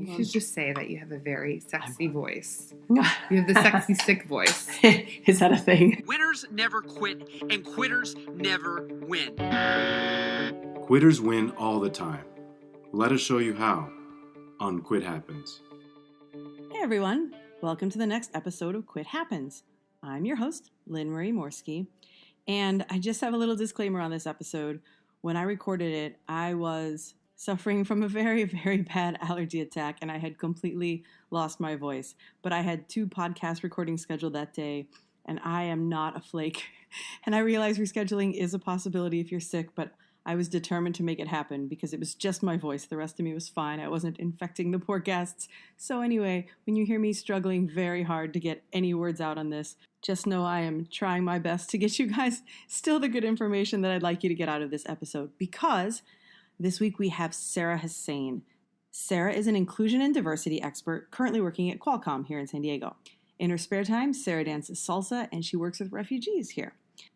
You should just say that you have a very sexy voice. You have the sexy sick voice. Is that a thing? Winners never quit, and quitters never win. Quitters win all the time. Let us show you how on Quit Happens. Hey everyone, welcome to the next episode of Quit Happens. I'm your host, Lynn Marie Morski, and I just have a little disclaimer on this episode. When I recorded it, I was suffering from a very, very bad allergy attack, and I had completely lost my voice. But I had 2 podcast recordings scheduled that day, and I am not a flake. And I realize rescheduling is a possibility if you're sick, but I was determined to make it happen because it was just my voice. The rest of me was fine. I wasn't infecting the poor guests. So anyway, when you hear me struggling very hard to get any words out on this, just know I am trying my best to get you guys still the good information that I'd like you to get out of this episode, because this week we have Sarah Hassaine. Sarah is an inclusion and diversity expert currently working at Qualcomm here in San Diego. In her spare time, Sarah dances salsa and she works with refugees here.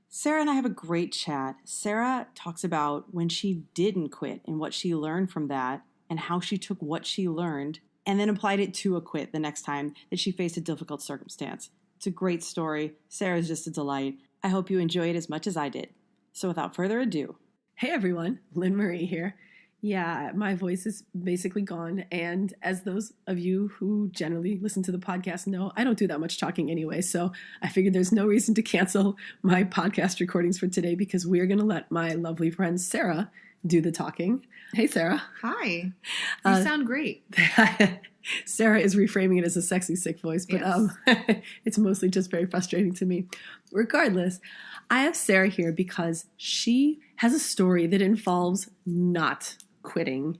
Sarah and I have a great chat. Sarah talks about when she didn't quit and what she learned from that and how she took what she learned and then applied it to a quit the next time that she faced a difficult circumstance. It's a great story. Sarah's just a delight. I hope you enjoy it as much as I did. So without further ado, hey everyone, Lynn Marie here. Yeah, my voice is basically gone, and as those of you who generally listen to the podcast know, I don't do that much talking anyway, so I figured there's no reason to cancel my podcast recordings for today because we're going to let my lovely friend Sarah do the talking. Hey, Sarah. Hi. You sound great. Sarah is reframing it as a sexy, sick voice, but yes. It's mostly just very frustrating to me. Regardless, I have Sarah here because she has a story that involves not quitting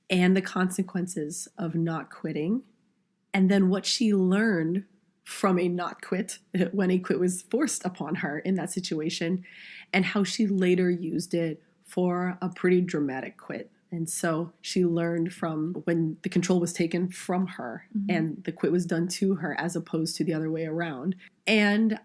and the consequences of not quitting, and then what she learned from a not quit when a quit was forced upon her in that situation, and how she later used it for a pretty dramatic quit. And so she learned from when the control was taken from her and the quit was done to her as opposed to the other way around. And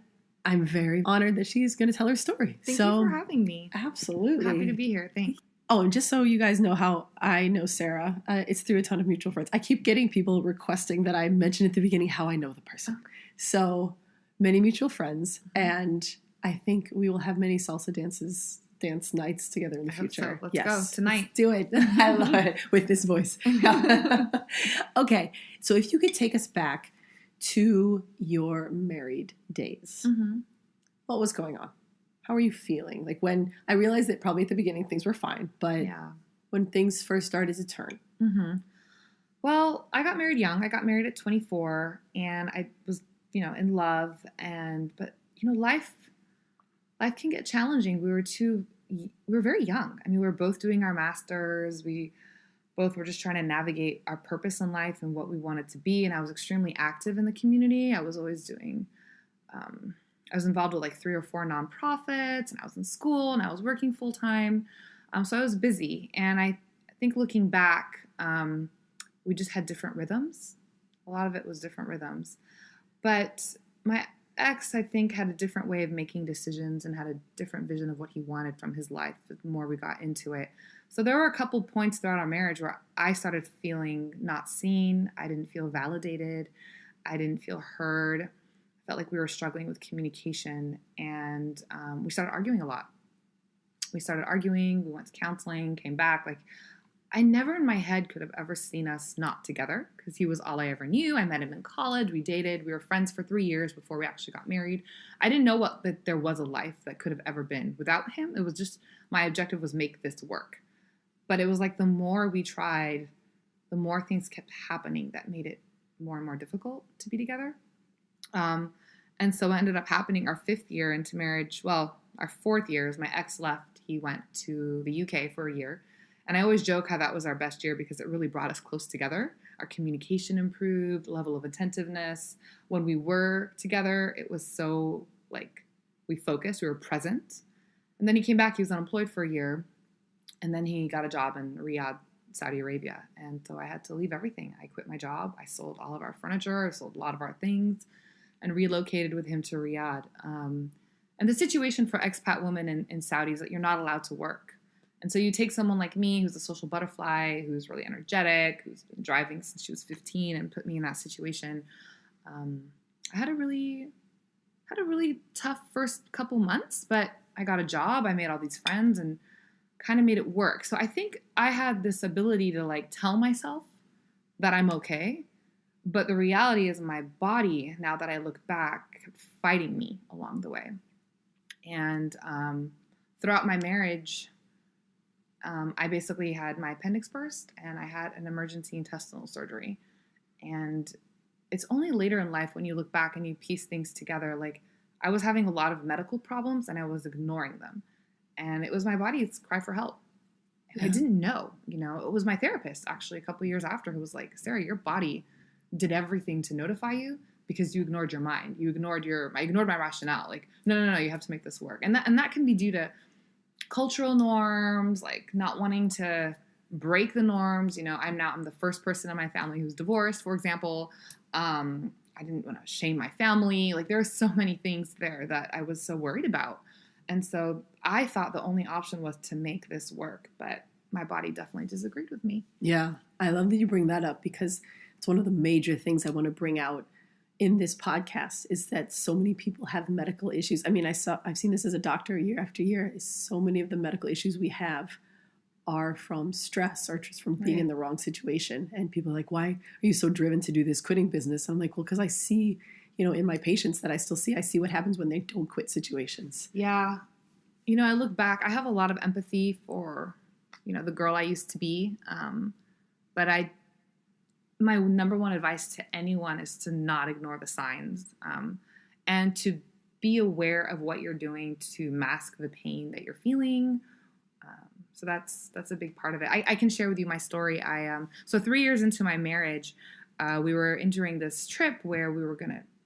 I'm very honored that she's going to tell her story. Thank you for having me. Absolutely. Happy to be here. Thanks. Oh, and just so you guys know how I know Sarah, it's through a ton of mutual friends. I keep getting people requesting that I mention at the beginning how I know the person. Okay. So many mutual friends, and I think we will have many salsa dance nights together in the future. So. Let's go tonight. Let's do it. I love it with this voice. Okay, so if you could take us back to your married days, what was going on? How were you feeling? Like when I realized that probably at the beginning things were fine, but when things first started to turn. Well, I got married young. I got married at 24, and I was, in love, but life can get challenging. We were very young. I mean, we were both doing our masters. We both were just trying to navigate our purpose in life and what we wanted to be. And I was extremely active in the community. I was always doing, I was involved with like 3 or 4 nonprofits, and I was in school and I was working full time. So I was busy. And I think looking back, we just had different rhythms. A lot of it was different rhythms. But my ex, I think, had a different way of making decisions and had a different vision of what he wanted from his life the more we got into it. So there were a couple points throughout our marriage where I started feeling not seen. I didn't feel validated. I didn't feel heard. I felt like we were struggling with communication, and we started arguing a lot. We went to counseling, came back. Like, I never in my head could have ever seen us not together because he was all I ever knew. I met him in college. We dated. We were friends for 3 years before we actually got married. I didn't know that there was a life that could have ever been without him. It was just my objective was make this work. But it was like the more we tried, the more things kept happening that made it more and more difficult to be together. And so what ended up happening our 5th year into marriage, well, our 4th year, as my ex left, he went to the UK for a year. And I always joke how that was our best year because it really brought us close together. Our communication improved, level of attentiveness. When we were together, it was so we focused, we were present. And then he came back, he was unemployed for a year. And then he got a job in Riyadh, Saudi Arabia. And so I had to leave everything. I quit my job. I sold all of our furniture. I sold a lot of our things and relocated with him to Riyadh. And the situation for expat women in Saudi is that you're not allowed to work. And so you take someone like me who's a social butterfly, who's really energetic, who's been driving since she was 15 and put me in that situation. I had a really tough first couple months, but I got a job, I made all these friends and kind of made it work. So I think I had this ability to like tell myself that I'm okay. But the reality is my body, now that I look back, kept fighting me along the way. And throughout my marriage, I basically had my appendix burst and I had an emergency intestinal surgery. And it's only later in life when you look back and you piece things together, like I was having a lot of medical problems and I was ignoring them. And it was my body's cry for help. And I didn't know, it was my therapist actually a couple years after who was like, Sarah, your body did everything to notify you because you ignored your mind. I ignored my rationale. Like, no, you have to make this work. And that can be due to cultural norms, like not wanting to break the norms. I'm the first person in my family who's divorced, for example. I didn't want to shame my family. Like there are so many things there that I was so worried about. And so I thought the only option was to make this work, but my body definitely disagreed with me. Yeah, I love that you bring that up because it's one of the major things I want to bring out in this podcast is that so many people have medical issues. I mean, I've seen this as a doctor year after year. Is so many of the medical issues we have are from stress or just from being in the wrong situation. And people are like, why are you so driven to do this quitting business? And I'm like, well, because I see, in my patients that I see what happens when they don't quit situations. Yeah. I look back, I have a lot of empathy for, the girl I used to be. But my number one advice to anyone is to not ignore the signs, and to be aware of what you're doing to mask the pain that you're feeling. So that's a big part of it. I can share with you my story. So 3 years into my marriage, we were entering this trip where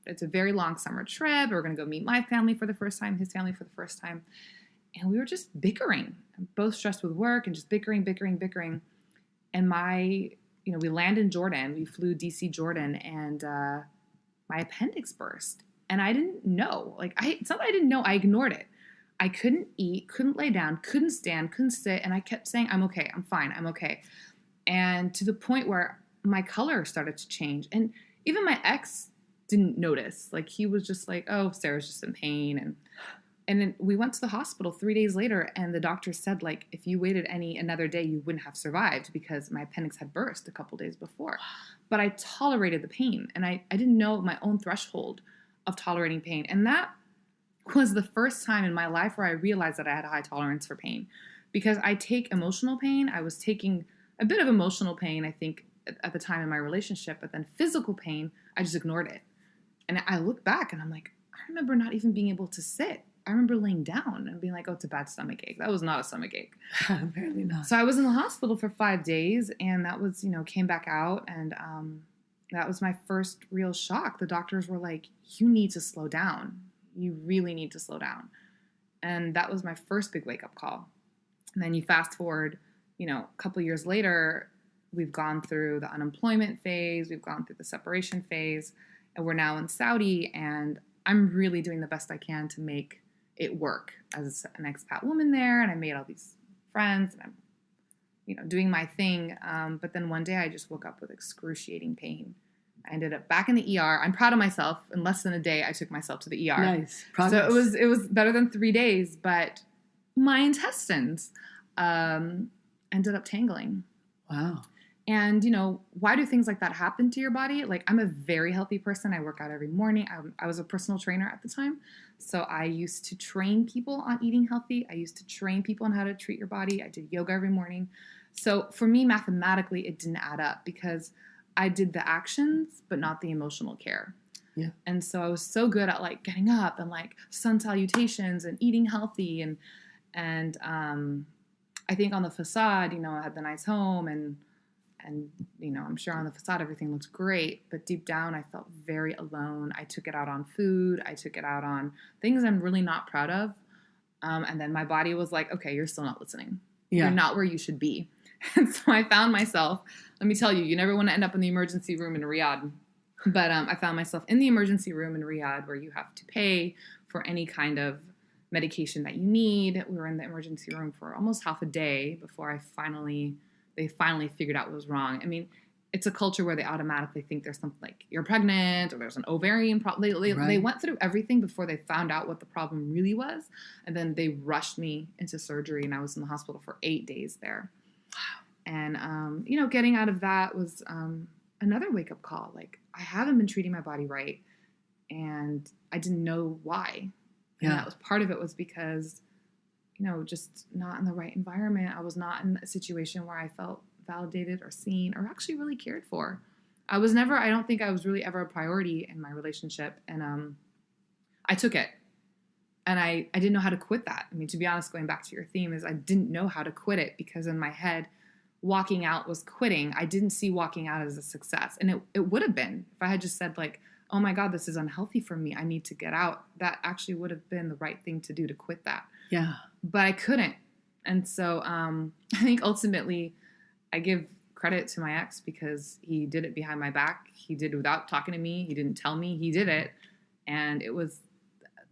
it's a very long summer trip. We were going to go meet my family for the first time, his family for the first time. And we were just bickering, both stressed with work and just bickering. And we land in Jordan. We flew DC Jordan, and my appendix burst. And I didn't know. It's not that I didn't know. I ignored it. I couldn't eat, couldn't lay down, couldn't stand, couldn't sit. And I kept saying, I'm okay. I'm fine. I'm okay. And to the point where my color started to change. And even my ex didn't notice. He was just like, oh, Sarah's just in pain. And then we went to the hospital 3 days later, and the doctor said, if you waited another day, you wouldn't have survived because my appendix had burst a couple days before. But I tolerated the pain, and I didn't know my own threshold of tolerating pain. And that was the first time in my life where I realized that I had a high tolerance for pain, because I take emotional pain. I was taking a bit of emotional pain, I think, at the time in my relationship, but then physical pain, I just ignored it. And I look back and I'm like, I remember not even being able to sit. I remember laying down and being like, oh, it's a bad stomach ache. That was not a stomach ache. Apparently not. So I was in the hospital for 5 days, and that was, came back out. And that was my first real shock. The doctors were like, you need to slow down. You really need to slow down. And that was my first big wake-up call. And then you fast forward, a couple years later, we've gone through the unemployment phase. We've gone through the separation phase. And we're now in Saudi. And I'm really doing the best I can to make it work as an expat woman there. And I made all these friends, and I'm, doing my thing. But then one day I just woke up with excruciating pain. I ended up back in the ER. I'm proud of myself. In less than a day, I took myself to the ER. Nice. Progress. So it was better than 3 days, but my intestines ended up tangling. Wow. And, why do things like that happen to your body? I'm a very healthy person. I work out every morning. I was a personal trainer at the time. So I used to train people on eating healthy. I used to train people on how to treat your body. I did yoga every morning. So for me, mathematically, it didn't add up because I did the actions, but not the emotional care. Yeah. And so I was so good at getting up and sun salutations and eating healthy. And I think on the facade, I had the nice home and I'm sure on the facade everything looks great, but deep down I felt very alone. I took it out on food. I took it out on things I'm really not proud of. And then my body was like, okay, you're still not listening. Yeah. You're not where you should be. And so I found myself, let me tell you, you never want to end up in the emergency room in Riyadh. But I found myself in the emergency room in Riyadh where you have to pay for any kind of, medication that you need. We were in the emergency room for almost half a day before they finally figured out what was wrong. I mean, it's a culture where they automatically think there's something like you're pregnant or there's an ovarian problem. They went through everything before they found out what the problem really was. And then they rushed me into surgery, and I was in the hospital for 8 days there. Wow. And, getting out of that was another wake-up call. Like, I haven't been treating my body right, and I didn't know why. And that was part of it was because, just not in the right environment. I was not in a situation where I felt validated or seen or actually really cared for. I don't think I was really ever a priority in my relationship. And I took it. And I didn't know how to quit that. I mean, to be honest, going back to your theme is I didn't know how to quit it because in my head, walking out was quitting. I didn't see walking out as a success. And it would have been if I had just said like, oh my God, this is unhealthy for me. I need to get out. That actually would have been the right thing to do to quit that. Yeah. But I couldn't. And so I think ultimately I give credit to my ex because he did it behind my back. He did it without talking to me. He didn't tell me. He did it. And it was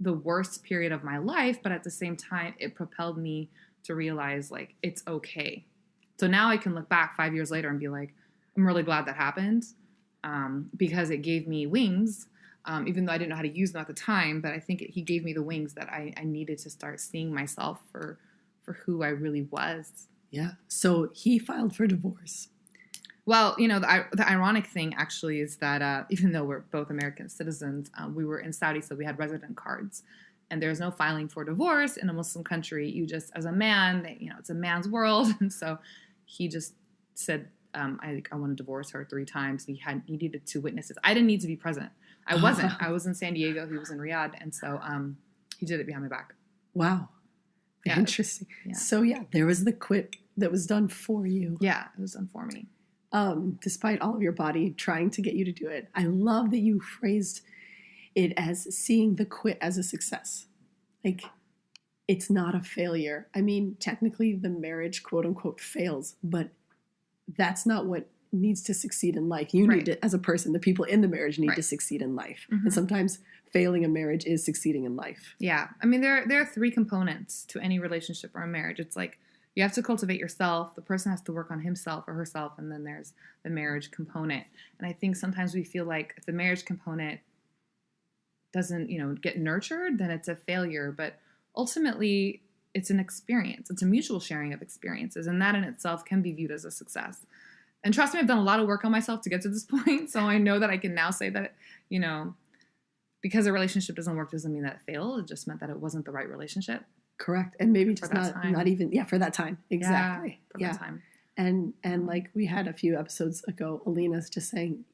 the worst period of my life. But at the same time, it propelled me to realize like, it's okay. So now I can look back 5 years later and be like, I'm really glad that happened because it gave me wings, even though I didn't know how to use them at the time. But I think he gave me the wings that I needed to start seeing myself for who I really was. Yeah. So he filed for divorce. Well, the ironic thing actually is that even though we're both American citizens, we were in Saudi, so we had resident cards. And there's no filing for divorce in a Muslim country. You just, as a man, it's a man's world. And so he just said, I want to divorce her 3 times. He needed 2 witnesses. I didn't need to be present. I wasn't. I was in San Diego. He was in Riyadh. And so he did it behind my back. Wow. Yeah. Interesting. Yeah. So there was the quit that was done for you. Yeah, it was done for me. Despite all of your body trying to get you to do it. I love that you phrased it as seeing the quit as a success. Like, it's not a failure. I mean, technically the marriage, quote unquote, fails, but that's not what needs to succeed in life. You need to, as a person, the people in the marriage need to succeed in life. Mm-hmm. And sometimes failing a marriage is succeeding in life. Yeah. I mean, there are 3 components to any relationship or a marriage. It's like, you have to cultivate yourself. The person has to work on himself or herself. And then there's the marriage component. And I think sometimes we feel like if the marriage component doesn't, get nurtured, then it's a failure. But ultimately, it's an experience. It's a mutual sharing of experiences. And that in itself can be viewed as a success. And trust me, I've done a lot of work on myself to get to this point. So I know that I can now say that, because a relationship doesn't work doesn't mean that it failed. It just meant that it wasn't the right relationship. Correct. And maybe just not even, for that time. Exactly. Yeah, for that time. And like we had a few episodes ago, Alina's just saying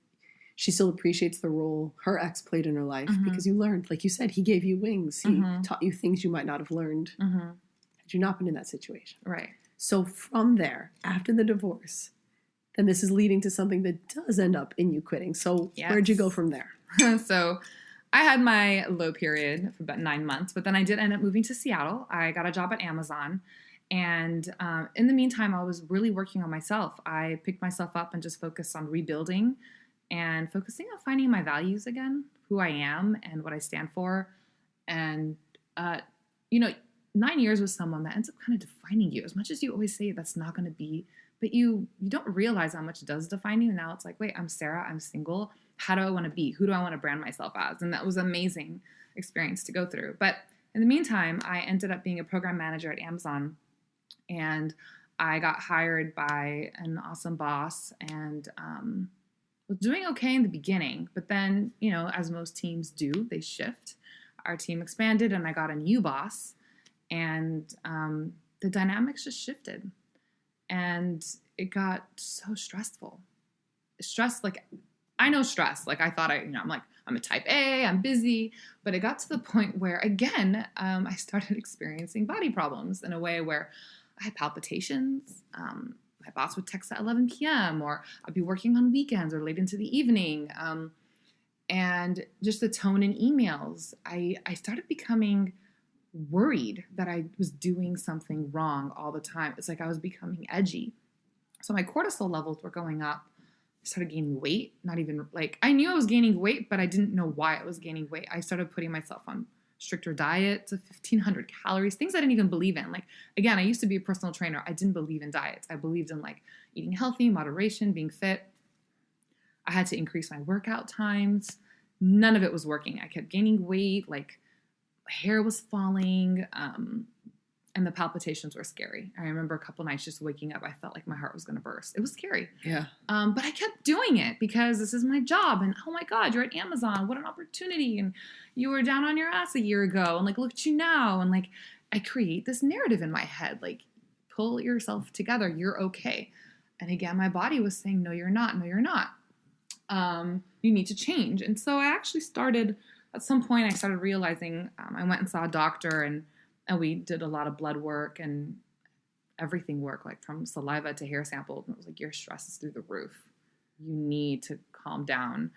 she still appreciates the role her ex played in her life because you learned, like you said, he gave you wings. He taught you things you might not have learned had you not been in that situation. Right. So from there, after the divorce, then this is leading to something that does end up in you quitting. So where'd you go from there? So I had my low period for about 9 months, but then I did end up moving to Seattle. I got a job at Amazon. And in the meantime, I was really working on myself. I picked myself up and just focused on rebuilding and focusing on finding my values again, who I am and what I stand for. And, 9 years with someone that ends up kind of defining you. As much as you always say that's not going to be, but you don't realize how much it does define you. And now it's like, wait, I'm Sarah, I'm single. How do I want to be? Who do I want to brand myself as? And that was an amazing experience to go through. But in the meantime, I ended up being a program manager at Amazon. And I got hired by an awesome boss and was doing okay in the beginning. But then, as most teams do, they shift. Our team expanded and I got a new boss. And the dynamics just shifted. And it got so stressful. Stress, like, I know stress. Like, I thought I'm a type A, I'm busy. But it got to the point where, again, I started experiencing body problems in a way where I had palpitations. My boss would text at 11 p.m. or I'd be working on weekends or late into the evening. And just the tone in emails, I started becoming worried that I was doing something wrong all the time. It's like I was becoming edgy. So my cortisol levels were going up. I started gaining weight. Not even I knew I was gaining weight, but I didn't know why I was gaining weight. I started putting myself on stricter diet to 1,500 calories, things I didn't even believe in. Like, again, I used to be a personal trainer. I didn't believe in diets. I believed in like eating healthy, moderation, being fit. I had to increase my workout times. None of it was working. I kept gaining weight, like hair was falling, and the palpitations were scary. I remember a couple nights just waking up, I felt like my heart was going to burst. It was scary. Yeah. But I kept doing it because this is my job. And oh my God, you're at Amazon. What an opportunity. And you were down on your ass a year ago. And like, look at you now. And like, I create this narrative in my head, like, pull yourself together. You're okay. And again, my body was saying, no, you're not. No, you're not. You need to change. And so I actually started, at some point, I started realizing, I went and saw a doctor and we did a lot of blood work and everything worked, like from saliva to hair samples. And it was like, your stress is through the roof. You need to calm down.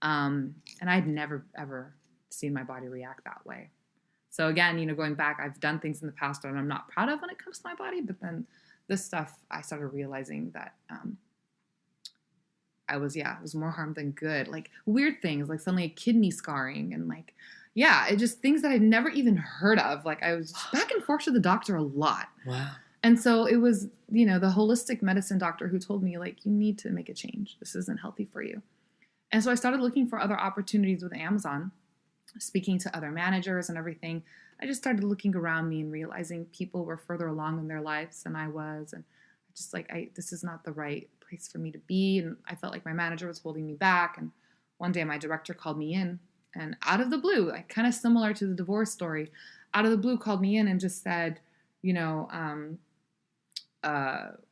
And I'd never, ever seen my body react that way. So again, you know, going back, I've done things in the past that I'm not proud of when it comes to my body. But then this stuff, I started realizing that it was more harm than good. Like weird things, like suddenly a kidney scarring and like, yeah, it just things that I'd never even heard of. Like I was back and forth to the doctor a lot. Wow. And so it was, you know, the holistic medicine doctor who told me like, you need to make a change. This isn't healthy for you. And so I started looking for other opportunities with Amazon, speaking to other managers and everything. I just started looking around me and realizing people were further along in their lives than I was. And just like, this is not the right place for me to be. And I felt like my manager was holding me back. And one day my director called me in and out of the blue, like kind of similar to the divorce story, out of the blue called me in and just said, you know,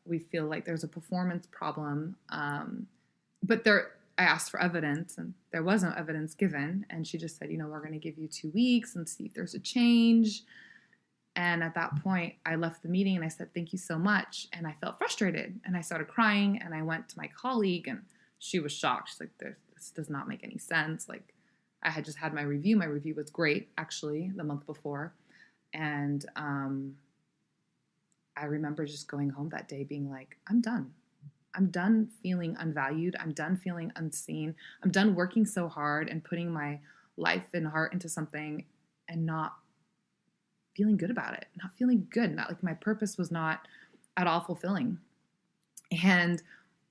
we feel like there's a performance problem. But I asked for evidence and there wasn't evidence given. And she just said, you know, we're going to give you 2 weeks and see if there's a change. And at that point, I left the meeting and I said, thank you so much. And I felt frustrated and I started crying and I went to my colleague and she was shocked. She's like, this does not make any sense. Like I had just had my review. My review was great, actually, the month before. And I remember just going home that day being like, I'm done. I'm done feeling unvalued. I'm done feeling unseen. I'm done working so hard and putting my life and heart into something and not feeling good about it, not feeling good. Not like my purpose was not at all fulfilling. And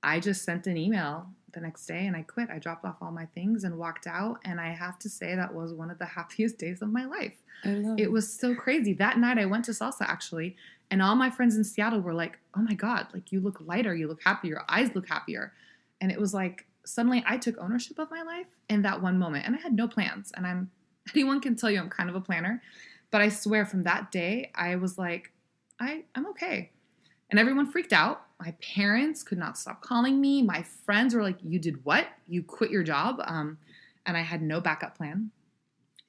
I just sent an email the next day and I quit. I dropped off all my things and walked out. And I have to say that was one of the happiest days of my life. I love it. It was so crazy. That night I went to salsa actually. And all my friends in Seattle were like, oh my God, like you look lighter, you look happier, your eyes look happier. And it was like, suddenly I took ownership of my life in that one moment. And I had no plans. And anyone can tell you I'm kind of a planner. But I swear from that day, I was like, I'm okay. And everyone freaked out. My parents could not stop calling me. My friends were like, you did what? You quit your job? And I had no backup plan.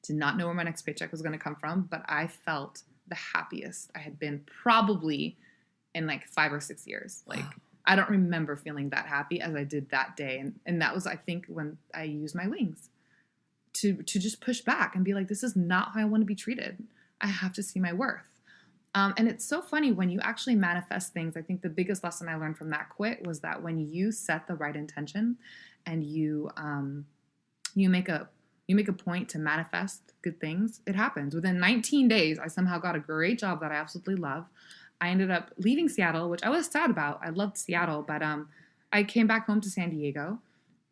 Did not know where my next paycheck was going to come from. But I felt the happiest I had been probably in like 5 or 6 years. Like, wow. I don't remember feeling that happy as I did that day. And that was, I think, when I used my wings to just push back and be like, this is not how I want to be treated. I have to see my worth. And it's so funny when you actually manifest things. I think the biggest lesson I learned from that quit was that when you set the right intention and you make a point to manifest good things, it happens. Within 19 days, I somehow got a great job that I absolutely love. I ended up leaving Seattle, which I was sad about. I loved Seattle, but I came back home to San Diego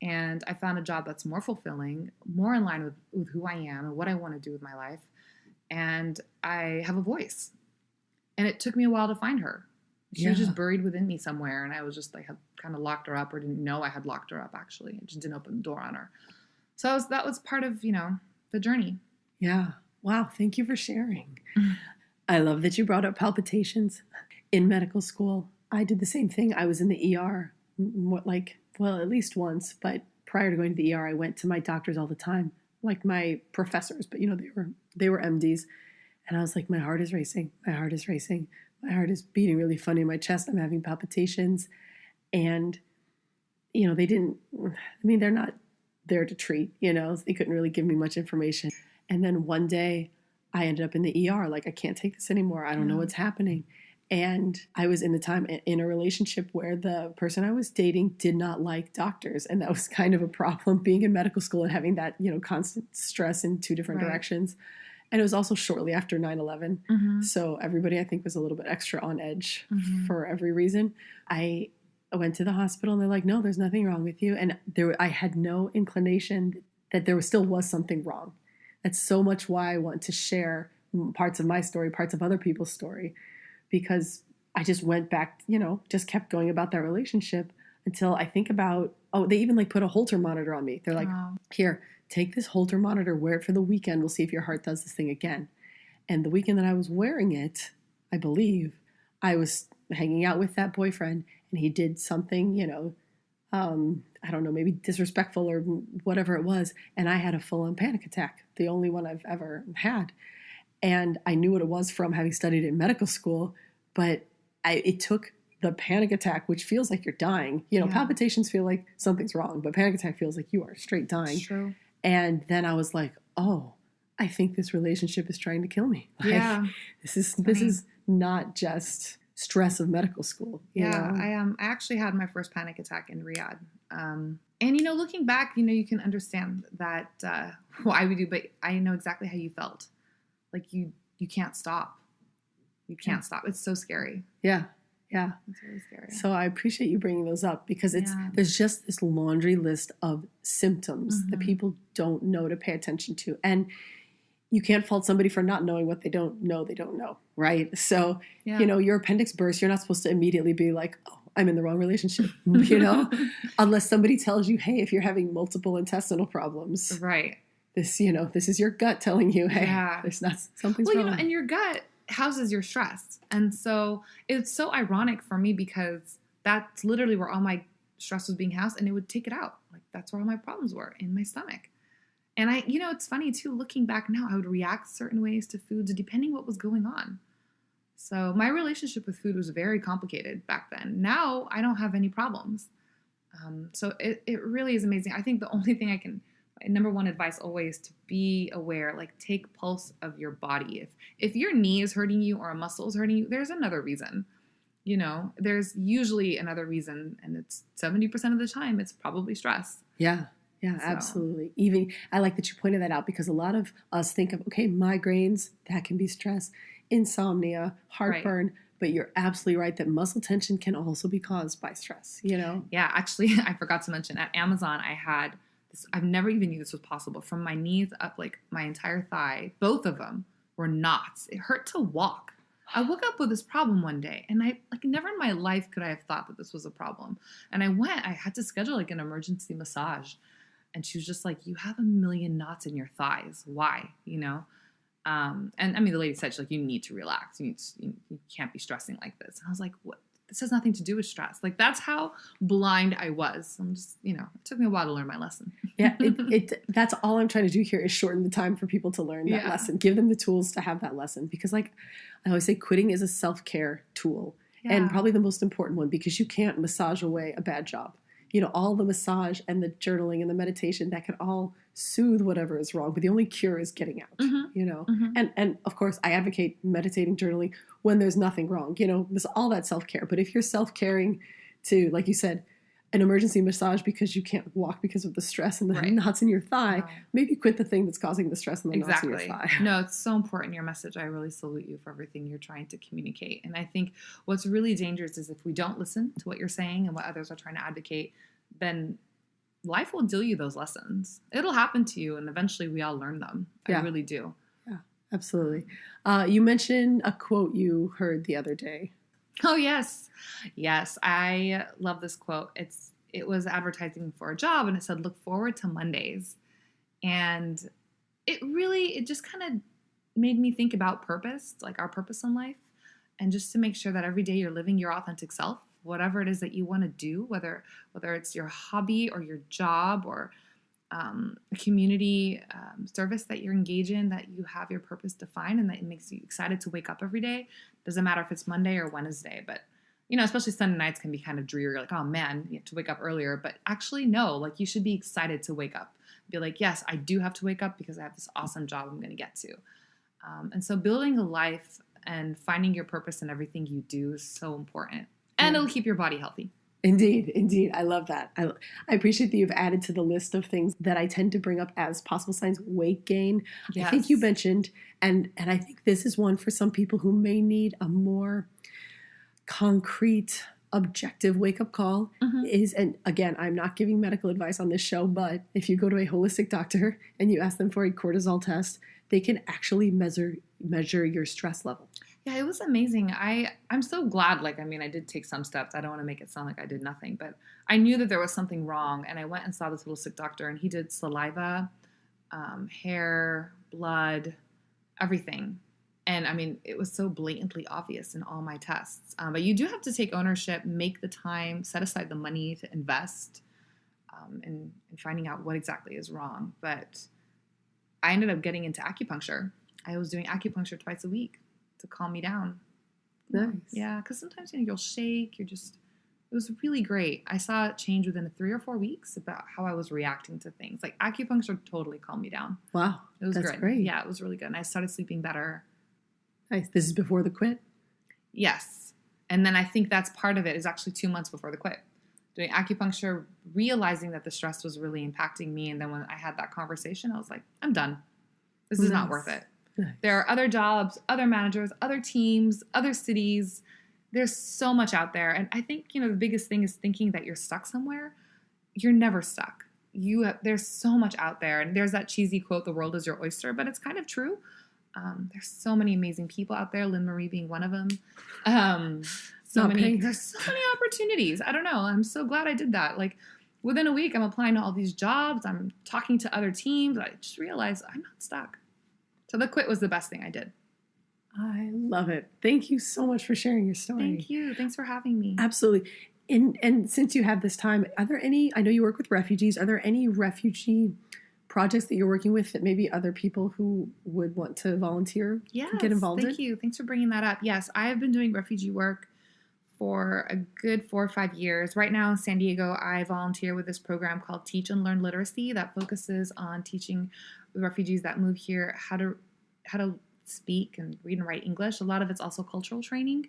and I found a job that's more fulfilling, more in line with who I am and what I want to do with my life. And I have a voice. And it took me a while to find her. She was just buried within me somewhere. And I was just like, had kind of locked her up or didn't know I had locked her up, actually. I just didn't open the door on her. So that was part of, you know, the journey. Yeah. Wow. Thank you for sharing. I love that you brought up palpitations. In medical school, I did the same thing. I was in the ER, at least once. But prior to going to the ER, I went to my doctors all the time, like my professors. But, you know, they were MDs. And I was like, my heart is racing. My heart is racing. My heart is beating really funny in my chest. I'm having palpitations. And, you know, they're not there to treat, you know, they couldn't really give me much information. And then one day I ended up in the ER, like, I can't take this anymore. I don't know what's happening. And I was in a relationship where the person I was dating did not like doctors. And that was kind of a problem being in medical school and having that, you know, constant stress in 2 different directions. And it was also shortly after 9/11. Mm-hmm. So everybody, I think, was a little bit extra on edge Mhm. for every reason. I went to the hospital and they're like, no, there's nothing wrong with you. And I had no inclination that there still was something wrong. That's so much why I want to share parts of my story, parts of other people's story, because I just went back, just kept going about that relationship until I think about, they even like put a Holter monitor on me. They're like, Wow. here, take this Holter monitor, wear it for the weekend. We'll see if your heart does this thing again. And the weekend that I was wearing it, I believe, I was hanging out with that boyfriend and he did something, I don't know, maybe disrespectful or whatever it was. And I had a full-on panic attack, the only one I've ever had. And I knew what it was from having studied in medical school, but it took the panic attack, which feels like you're dying. Yeah. Palpitations feel like something's wrong, but panic attack feels like you are straight dying. It's true. And then I was like, oh, I think this relationship is trying to kill me. Yeah. This is not just stress of medical school. You know? I actually had my first panic attack in Riyadh. And looking back, you can understand that why we do, but I know exactly how you felt. Like you can't stop. You can't stop. It's so scary. Yeah. It's really scary. So I appreciate you bringing those up because there's just this laundry list of symptoms that people don't know to pay attention to. And you can't fault somebody for not knowing what they don't know, right? So, your appendix burst, you're not supposed to immediately be like, oh, I'm in the wrong relationship, unless somebody tells you, hey, if you're having multiple intestinal problems, right. This is your gut telling you, hey, there's not something's wrong. And your gut houses your stress. And so it's so ironic for me because that's literally where all my stress was being housed and it would take it out. Like that's where all my problems were, in my stomach. And it's funny too, looking back now, I would react certain ways to foods depending what was going on. So my relationship with food was very complicated back then. Now I don't have any problems. So it really is amazing. I think the only thing number one advice always to be aware, like take pulse of your body. If your knee is hurting you or a muscle is hurting you, there's another reason. There's usually another reason, and it's 70% of the time it's probably stress. Yeah, absolutely. Even I like that you pointed that out because a lot of us think of, okay, migraines, that can be stress, insomnia, heartburn, right. But you're absolutely right that muscle tension can also be caused by stress, Yeah, actually, I forgot to mention at Amazon, I had this, I've never even knew this was possible. From my knees up, like my entire thigh, both of them were knots. It hurt to walk. I woke up with this problem one day and never in my life could I have thought that this was a problem. And I had to schedule an emergency massage. And she was just like, you have 1 million knots in your thighs. Why? And I mean, the lady said, she's like, you need to relax. You can't be stressing like this. And I was like, what? This has nothing to do with stress. Like that's how blind I was. I'm just, it took me a while to learn my lesson. Yeah. That's all I'm trying to do here is shorten the time for people to learn that lesson. Give them the tools to have that lesson. Because I always say quitting is a self-care tool and probably the most important one because you can't massage away a bad job. All the massage and the journaling and the meditation that can all soothe whatever is wrong, but the only cure is getting out, And of course, I advocate meditating, journaling when there's nothing wrong, there's all that self-care. But if you're self-caring to, like you said, an emergency massage because you can't walk because of the stress and the knots in your thigh, maybe quit the thing that's causing the stress and the knots in your thigh. No, it's so important, your message. I really salute you for everything you're trying to communicate. And I think what's really dangerous is if we don't listen to what you're saying and what others are trying to advocate, then life will deal you those lessons. It'll happen to you, and eventually we all learn them. I really do. Yeah, absolutely. You mentioned a quote you heard the other day. Oh, yes. Yes, I love this quote. It was advertising for a job, and it said, look forward to Mondays. And it just kind of made me think about purpose, like our purpose in life, and just to make sure that every day you're living your authentic self, whatever it is that you want to do, whether it's your hobby or your job or a community service that you're engaged in, that you have your purpose defined and that it makes you excited to wake up every day. Doesn't matter if it's Monday or Wednesday, but especially Sunday nights can be kind of dreary. Like, oh man, you have to wake up earlier. But actually, no, like you should be excited to wake up. Be like, yes, I do have to wake up because I have this awesome job I'm going to get to. And so building a life and finding your purpose in everything you do is so important. And it'll keep your body healthy. Indeed. I love that. I appreciate that you've added to the list of things that I tend to bring up as possible signs, weight gain. Yes. I think you mentioned, and I think this is one for some people who may need a more concrete, objective wake-up call is, and again, I'm not giving medical advice on this show, but if you go to a holistic doctor and you ask them for a cortisol test, they can actually measure your stress level. Yeah, it was amazing. I'm so glad. Like, I mean, I did take some steps. I don't want to make it sound like I did nothing, but I knew that there was something wrong. And I went and saw this holistic doctor, and he did saliva, hair, blood, everything. And I mean, it was so blatantly obvious in all my tests. But you do have to take ownership, make the time, set aside the money to invest in finding out what exactly is wrong. But I ended up getting into acupuncture. I was doing acupuncture twice a week to calm me down. Nice. Yeah, because sometimes you'll shake. It was really great. I saw it change within 3 or 4 weeks about how I was reacting to things. Like acupuncture totally calmed me down. Wow. It was That's good. great. Yeah, it was really good. And I started sleeping better. Nice. This is before the quit? Yes. And then I think that's part of it is actually 2 months before the quit. Doing acupuncture, realizing that the stress was really impacting me. And then when I had that conversation, I was like, I'm done. This is not worth it. Nice. There are other jobs, other managers, other teams, other cities. There's so much out there. And I think, the biggest thing is thinking that you're stuck somewhere. You're never stuck. There's so much out there. And there's that cheesy quote, the world is your oyster, but it's kind of true. There's so many amazing people out there, Lynn Marie being one of them. There's so many opportunities. I don't know. I'm so glad I did that. Like within a week, I'm applying to all these jobs. I'm talking to other teams. I just realized I'm not stuck. So the quit was the best thing I did. I love it. Thank you so much for sharing your story. Thank you. Thanks for having me. Absolutely. And since you have this time, are there any, I know you work with refugees, are there any refugee projects that you're working with that maybe other people who would want to volunteer can get involved in? Thank you. Thanks for bringing that up. Yes, I have been doing refugee work for a good 4 or 5 years. Right now in San Diego, I volunteer with this program called Teach and Learn Literacy that focuses on teaching refugees that move here how to speak and read and write English. A lot of it's also cultural training.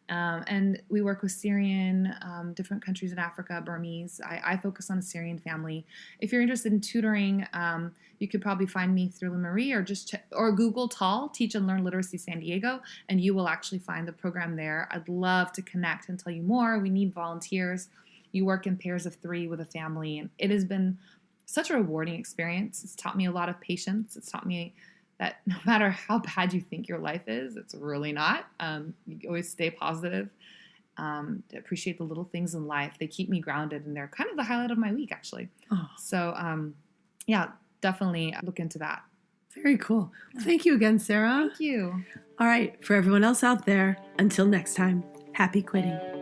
And we work with Syrian, different countries in Africa, Burmese. I focus on a Syrian family. If you're interested in tutoring, you could probably find me through Lynn Marie or Google TAL, Teach and Learn Literacy San Diego, and you will actually find the program there. I'd love to connect and tell you more. We need volunteers. You work in pairs of 3 with a family, and it has been such a rewarding experience. It's taught me a lot of patience. It's taught me that no matter how bad you think your life is, it's really not. You always stay positive. To appreciate the little things in life. They keep me grounded, and they're kind of the highlight of my week, actually. Oh. So, yeah, definitely look into that. Very cool. Thank you again, Sarah. Thank you. All right. For everyone else out there, until next time, happy quitting.